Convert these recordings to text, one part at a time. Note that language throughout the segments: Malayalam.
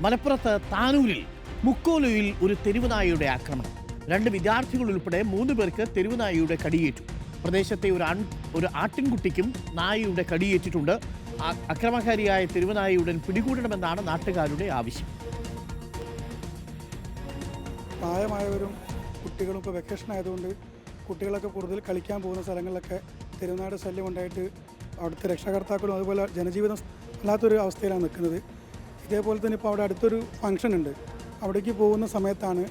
മലപ്പുറത്ത് താനൂരിൽ മുക്കോലയിൽ ഒരു തെരുവുനായയുടെ ആക്രമണം. 2 വിദ്യാർത്ഥികൾ ഉൾപ്പെടെ 3 പേർക്ക് തെരുവുനായയുടെ കടിയേറ്റു. പ്രദേശത്തെ ഒരു ആട്ടിൻകുട്ടിക്കും നായയുടെ കടിയേറ്റിട്ടുണ്ട്. അക്രമകാരിയായ തെരുവുനായയുടൻ പിടികൂടണമെന്നാണ് നാട്ടുകാരുടെ ആവശ്യം. പ്രായമായവരും കുട്ടികളും ഇപ്പോൾ വെക്കേഷൻ ആയതുകൊണ്ട് കുട്ടികളൊക്കെ കൂടുതൽ കളിക്കാൻ പോകുന്ന സ്ഥലങ്ങളിലൊക്കെ തെരുവുനായുടെ ശല്യം ഉണ്ടായിട്ട് അവിടുത്തെ രക്ഷാകർത്താക്കളും അതുപോലെ ജനജീവിതം അല്ലാത്തൊരു അവസ്ഥയിലാണ് നിൽക്കുന്നത്. ഇതേപോലെ തന്നെ ഇപ്പോൾ അവിടെ അടുത്തൊരു ഫംഗ്ഷൻ ഉണ്ട്. അവിടേക്ക് പോകുന്ന സമയത്താണ്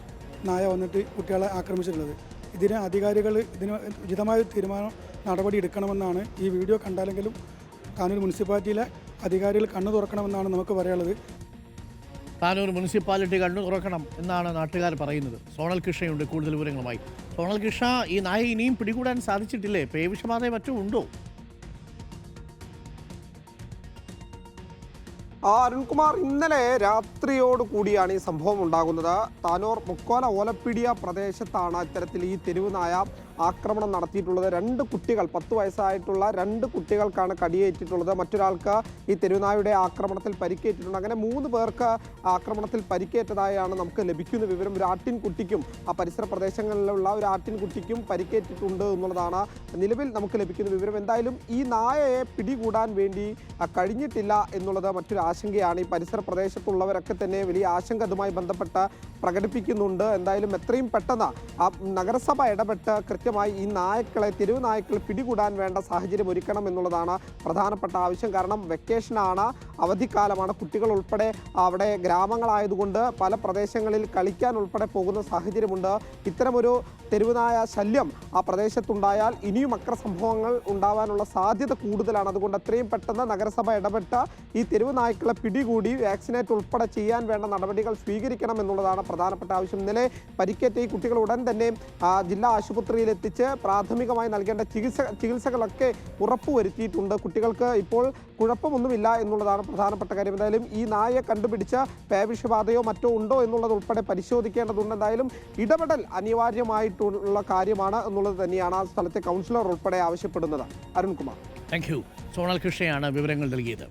നായ വന്നിട്ട് കുട്ടികളെ ആക്രമിച്ചിട്ടുള്ളത്. ഇതിന് അധികാരികൾ ഇതിന് ഉചിതമായ നടപടി എടുക്കണമെന്നാണ് ഈ വീഡിയോ കണ്ടാലെങ്കിലും താനൂർ മുനിസിപ്പാലിറ്റിയിലെ അധികാരികൾ കണ്ണു തുറക്കണമെന്നാണ് നമുക്ക് പറയാനുള്ളത്. താനൂർ മുനിസിപ്പാലിറ്റി കണ്ണു തുറക്കണം എന്നാണ് നാട്ടുകാർ പറയുന്നത്. സോണൽ കൃഷ്ണയുണ്ട് കൂടുതൽ വിവരങ്ങളുമായി. സോണൽ കൃഷ്ണ, ഈ നായ ഇനിയും പിടികൂടാൻ സാധിച്ചിട്ടില്ലേ? പേവിഷബാധ മറ്റും ഉണ്ടോ? അരുൺകുമാർ, ഇന്നലെ രാത്രിയോട് കൂടിയാണ് ഈ സംഭവം ഉണ്ടാകുന്നത്. താനൂർ മുക്കോല ഓലപ്പീടിയ പ്രദേശത്താണ് ഇത്തരത്തിൽ ഈ തെരുവുനായ ആക്രമണം നടത്തിയിട്ടുള്ളത്. 2 കുട്ടികൾ, 10 വയസ്സായിട്ടുള്ള 2 കുട്ടികൾക്കാണ് കടിയേറ്റിട്ടുള്ളത്. മറ്റൊരാൾക്ക് ഈ തെരുവുനായയുടെ ആക്രമണത്തിൽ പരിക്കേറ്റിട്ടുണ്ട്. അങ്ങനെ 3 പേർക്ക് ആക്രമണത്തിൽ പരിക്കേറ്റതായാണ് നമുക്ക് ലഭിക്കുന്ന വിവരം. ഒരു ആട്ടിൻകുട്ടിക്കും ആ പരിസര പ്രദേശങ്ങളിലുള്ള ഒരു ആട്ടിൻകുട്ടിക്കും പരിക്കേറ്റിട്ടുണ്ട് എന്നുള്ളതാണ് നിലവിൽ നമുക്ക് ലഭിക്കുന്ന വിവരം. എന്തായാലും ഈ നായയെ പിടികൂടാൻ വേണ്ടി കഴിഞ്ഞിട്ടില്ല എന്നുള്ളത് മറ്റൊരു ആശങ്കയാണ്. ഈ പരിസര പ്രദേശത്തുള്ളവരൊക്കെ തന്നെ വലിയ ആശങ്ക അതുമായി ബന്ധപ്പെട്ട് പ്രകടിപ്പിക്കുന്നുണ്ട്. എന്തായാലും എത്രയും പെട്ടെന്ന് ആ നഗരസഭ ഇടപെട്ട് കൃത്യമായി ഈ നായ്ക്കളെ, തെരുവ് നായ്ക്കളെ പിടികൂടാൻ വേണ്ട സാഹചര്യം ഒരുക്കണം എന്നുള്ളതാണ് പ്രധാനപ്പെട്ട ആവശ്യം. കാരണം വെക്കേഷനാണ്, അവധിക്കാലമാണ്. കുട്ടികൾ ഉൾപ്പെടെ അവിടെ ഗ്രാമങ്ങളായതുകൊണ്ട് പല പ്രദേശങ്ങളിൽ കളിക്കാൻ ഉൾപ്പെടെ പോകുന്ന സാഹചര്യമുണ്ട്. ഇത്തരമൊരു തെരുവുനായ ശല്യം ആ പ്രദേശത്തുണ്ടായാൽ ഇനിയും അക്രമസംഭവങ്ങൾ ഉണ്ടാവാനുള്ള സാധ്യത കൂടുതലാണ്. അതുകൊണ്ട് എത്രയും പെട്ടെന്ന് നഗരസഭ ഇടപെട്ട് ഈ തെരുവ് നായ്ക്കളെ പിടികൂടി വാക്സിനേറ്റ് ഉൾപ്പെടെ ചെയ്യാൻ വേണ്ട നടപടികൾ സ്വീകരിക്കണം എന്നുള്ളതാണ് പ്രധാനപ്പെട്ട ആവശ്യം. ഇന്നലെ പരിക്കേറ്റ ഈ കുട്ടികൾ ഉടൻ തന്നെ ജില്ലാ ആശുപത്രിയിൽ എത്തിച്ച് പ്രാഥമികമായി നൽകേണ്ട ചികിത്സകളൊക്കെ ഉറപ്പുവരുത്തിയിട്ടുണ്ട്. കുട്ടികൾക്ക് ഇപ്പോൾ കുഴപ്പമൊന്നുമില്ല എന്നുള്ളതാണ് പ്രധാനപ്പെട്ട കാര്യം. എന്തായാലും ഈ നായയെ കണ്ടുപിടിച്ച് പേവിഷബാധയോ മറ്റോ ഉണ്ടോ എന്നുള്ളത് ഉൾപ്പെടെ പരിശോധിക്കേണ്ടതുണ്ട്. എന്തായാലും ഇടപെടൽ അനിവാര്യമായിട്ടുള്ള കാര്യമാണ് എന്നുള്ളത് തന്നെയാണ് ആ സ്ഥലത്തെ കൗൺസിലർ ഉൾപ്പെടെ ആവശ്യപ്പെടുന്നത്. Arunkumar, thank you. സോണൽ കൃഷ്ണയാണ് വിവരങ്ങൾ നൽകിയത്.